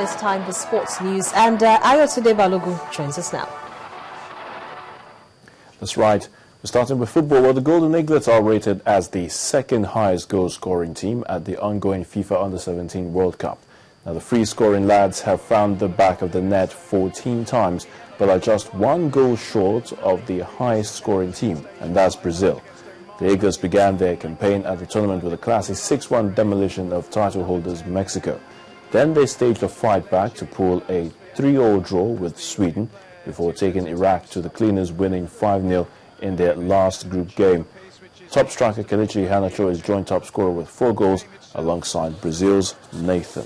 It's time for sports news, and Ayotunde Balogun joins us now. That's right. We're starting with football, where the Golden Eaglets are rated as the second highest goal-scoring team at the ongoing FIFA Under-17 World Cup. Now, the free-scoring lads have found the back of the net 14 times, but are just one goal short of the highest-scoring team, and that's Brazil. The Eagles began their campaign at the tournament with a classy 6-1 demolition of title holders Mexico. Then they staged a fight back to pull a 3-3 draw with Sweden before taking Iraq to the cleaners, winning 5-0 in their last group game. Top striker Kelechi Iheanacho is joint top scorer with 4 goals alongside Brazil's Nathan.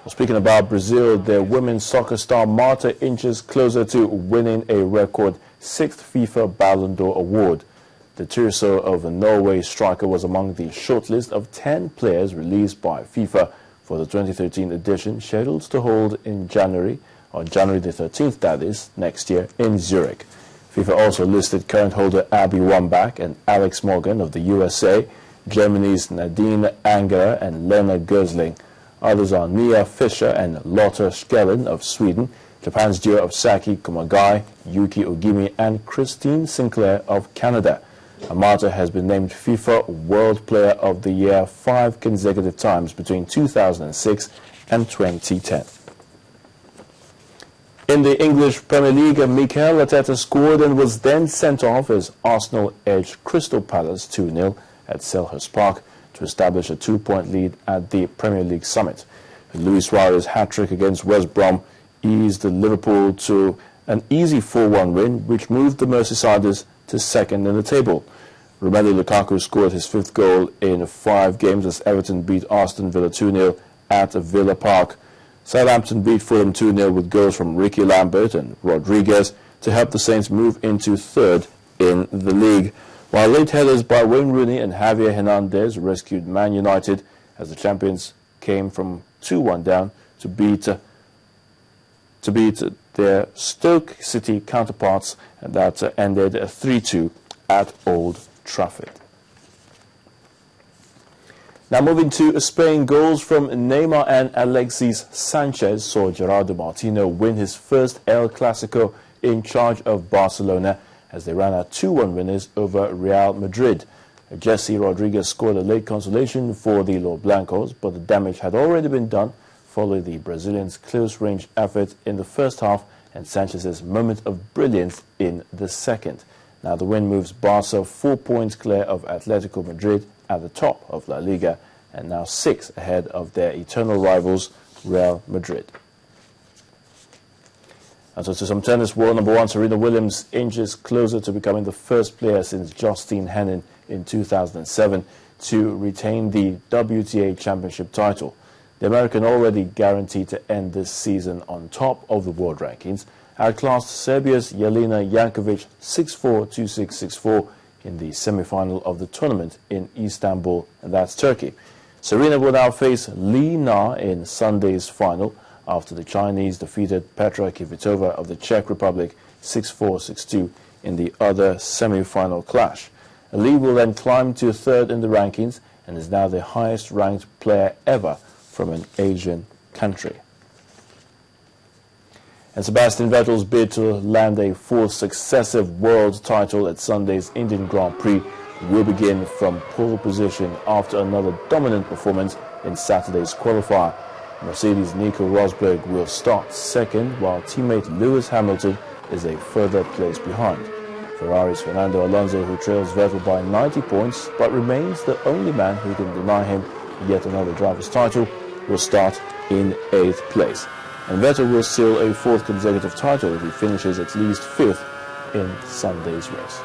Well, speaking about Brazil, their women's soccer star Marta inches closer to winning a record 6th FIFA Ballon d'Or award. The Tirso of a Norway striker was among the shortlist of 10 players released by FIFA for the 2013 edition, scheduled to hold in January, on January the 13th, that is, next year in Zurich. FIFA also listed current holder Abby Wambach and Alex Morgan of the USA, Germany's Nadine Angerer and Lena Gösling. Others are Nia Fischer and Lotta Skellen of Sweden, Japan's duo of Saki Kumagai, Yuki Ogimi and Christine Sinclair of Canada. Marta has been named FIFA World Player of the Year 5 consecutive times between 2006 and 2010. In the English Premier League, Mikel Arteta scored and was then sent off as Arsenal edged Crystal Palace 2-0 at Selhurst Park to establish a 2-point lead at the Premier League summit. Luis Suarez's hat-trick against West Brom eased Liverpool to an easy 4-1 win, which moved the Merseysiders to second in the table. Romelu Lukaku scored his 5th goal in 5 games as Everton beat Aston Villa 2-0 at Villa Park. Southampton beat Fulham 2-0 with goals from Ricky Lambert and Rodriguez to help the Saints move into 3rd in the league, while late headers by Wayne Rooney and Javier Hernandez rescued Man United as the champions came from 2-1 down to beat their Stoke City counterparts, and that ended 3-2 at Old Trafford. Now moving to Spain, goals from Neymar and Alexis Sanchez saw Gerardo Martino win his first El Clasico in charge of Barcelona as they ran out 2-1 winners over Real Madrid. Jesse Rodriguez scored a late consolation for the Los Blancos, but the damage had already been done following the Brazilians' close-range effort in the first half and Sanchez's moment of brilliance in the second. Now the win moves Barca 4 points clear of Atletico Madrid at the top of La Liga and now 6 ahead of their eternal rivals Real Madrid. And so to some tennis, world number 1 Serena Williams inches closer to becoming the first player since Justine Henin in 2007 to retain the WTA Championship title. The American, already guaranteed to end this season on top of the world rankings, outclassed Serbia's Jelena Jankovic 6-4, 2-6, 6-4 in the semi-final of the tournament in Istanbul, and that's Turkey. Serena will now face Li Na in Sunday's final after the Chinese defeated Petra Kvitova of the Czech Republic 6-4, 6-2 in the other semi-final clash. Li will then climb to 3rd in the rankings and is now the highest-ranked player ever from an Asian country. And Sebastian Vettel's bid to land a 4th successive world title at Sunday's Indian Grand Prix will begin from pole position after another dominant performance in Saturday's qualifier. Mercedes' Nico Rosberg will start 2nd, while teammate Lewis Hamilton is a further place behind. Ferrari's Fernando Alonso, who trails Vettel by 90 points but remains the only man who can deny him yet another driver's title, will start in 8th place. And Vettel will seal a 4th consecutive title if he finishes at least 5th in Sunday's race.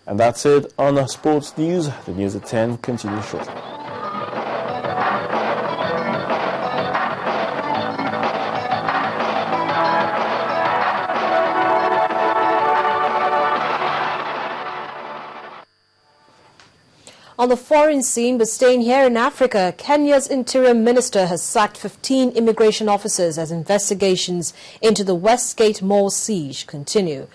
And that's it on sports news. The news at 10 continues shortly. On the foreign scene, but staying here in Africa, Kenya's interim minister has sacked 15 immigration officers as investigations into the Westgate Mall siege continue.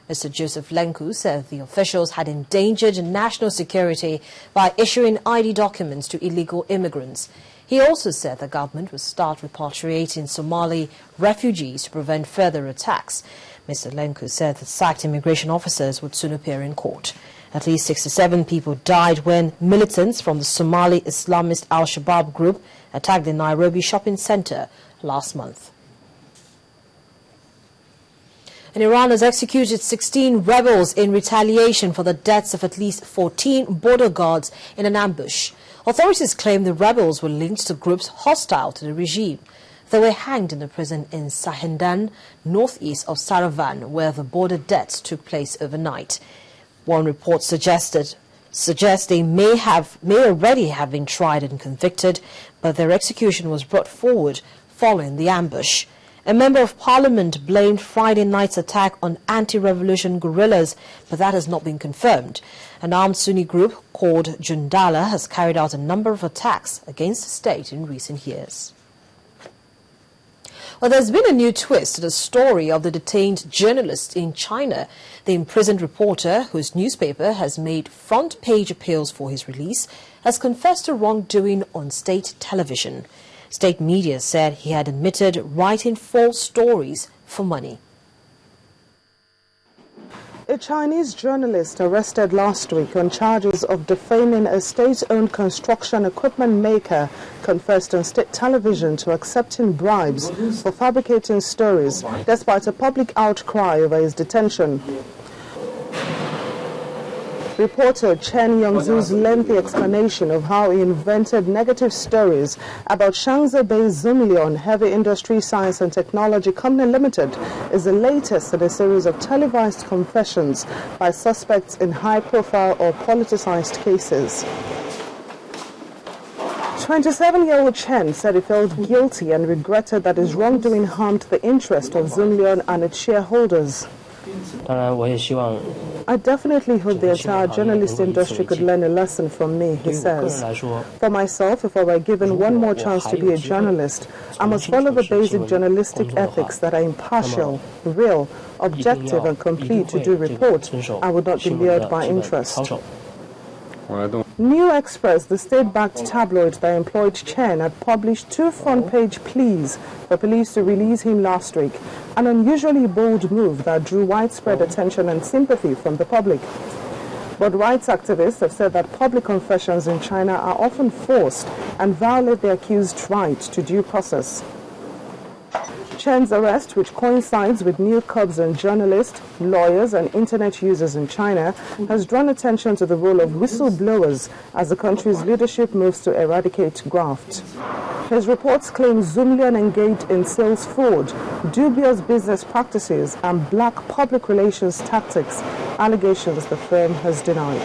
Mr. Joseph Lenku said the officials had endangered national security by issuing ID documents to illegal immigrants. He also said the government would start repatriating Somali refugees to prevent further attacks. Mr. Lenku said the sacked immigration officers would soon appear in court. At least 67 people died when militants from the Somali Islamist Al-Shabaab group attacked the Nairobi shopping center last month. And Iran has executed 16 rebels in retaliation for the deaths of at least 14 border guards in an ambush. Authorities claim the rebels were linked to groups hostile to the regime. They were hanged in a prison in Sahindan, northeast of Saravan, where the border deaths took place overnight. One report suggests they may already have been tried and convicted, but their execution was brought forward following the ambush. A member of parliament blamed Friday night's attack on anti-revolution guerrillas, but that has not been confirmed. An armed Sunni group called Jundala has carried out a number of attacks against the state in recent years. Well, there's been a new twist to the story of the detained journalist in China. The imprisoned reporter, whose newspaper has made front-page appeals for his release, has confessed to wrongdoing on state television. State media said he had admitted writing false stories for money. A Chinese journalist arrested last week on charges of defaming a state-owned construction equipment maker confessed on state television to accepting bribes for fabricating stories, despite a public outcry over his detention. Reporter Chen Yongzhu's lengthy explanation of how he invented negative stories about Shanghai-based Zunlian Heavy Industry Science and Technology Company Limited is the latest in a series of televised confessions by suspects in high-profile or politicized cases. 27-year-old Chen said he felt guilty and regretted that his wrongdoing harmed the interest of Zunlian and its shareholders. I definitely hope the entire journalist industry could learn a lesson from me, he says. For myself, if I were given one more chance to be a journalist, I must follow the basic journalistic ethics that are impartial, real, objective and complete to do report. I would not be lured by interest. New Express, the state-backed tabloid that employed Chen, had published 2 front-page pleas for police to release him last week, an unusually bold move that drew widespread attention and sympathy from the public. But rights activists have said that public confessions in China are often forced and violate the accused's right to due process. Chen's arrest, which coincides with new curbs on journalists, lawyers and internet users in China, has drawn attention to the role of whistleblowers as the country's leadership moves to eradicate graft. His reports claim Zunlian engaged in sales fraud, dubious business practices and black public relations tactics, allegations the firm has denied.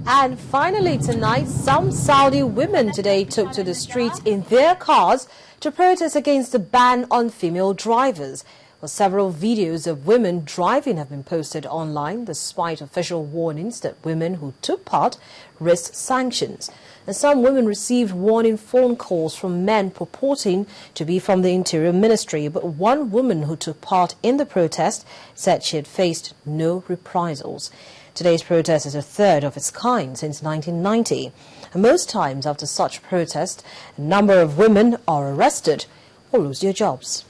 And finally tonight, some Saudi women today took to the streets in their cars to protest against the ban on female drivers. Well, several videos of women driving have been posted online, despite official warnings that women who took part risked sanctions. And some women received warning phone calls from men purporting to be from the Interior Ministry. But one woman who took part in the protest said she had faced no reprisals. Today's protest is a third of its kind since 1990. And most times after such protest, a number of women are arrested or lose their jobs.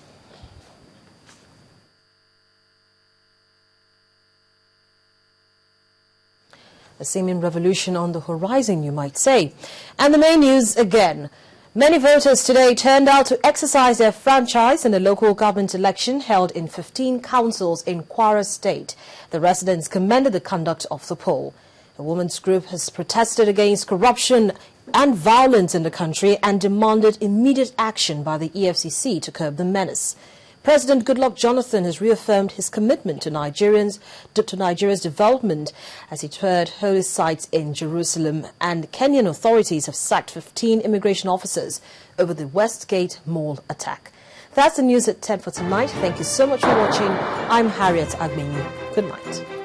A seeming revolution on the horizon, you might say. And the main news again. Many voters today turned out to exercise their franchise in the local government election held in 15 councils in Kwara State. The residents commended the conduct of the poll. A women's group has protested against corruption and violence in the country and demanded immediate action by the EFCC to curb the menace. President Goodluck Jonathan has reaffirmed his commitment to Nigeria's development as he toured holy sites in Jerusalem, and Kenyan authorities have sacked 15 immigration officers over the Westgate Mall attack. That's the news at 10 for tonight. Thank you so much for watching. I'm Harriet Agbenyu. Good night.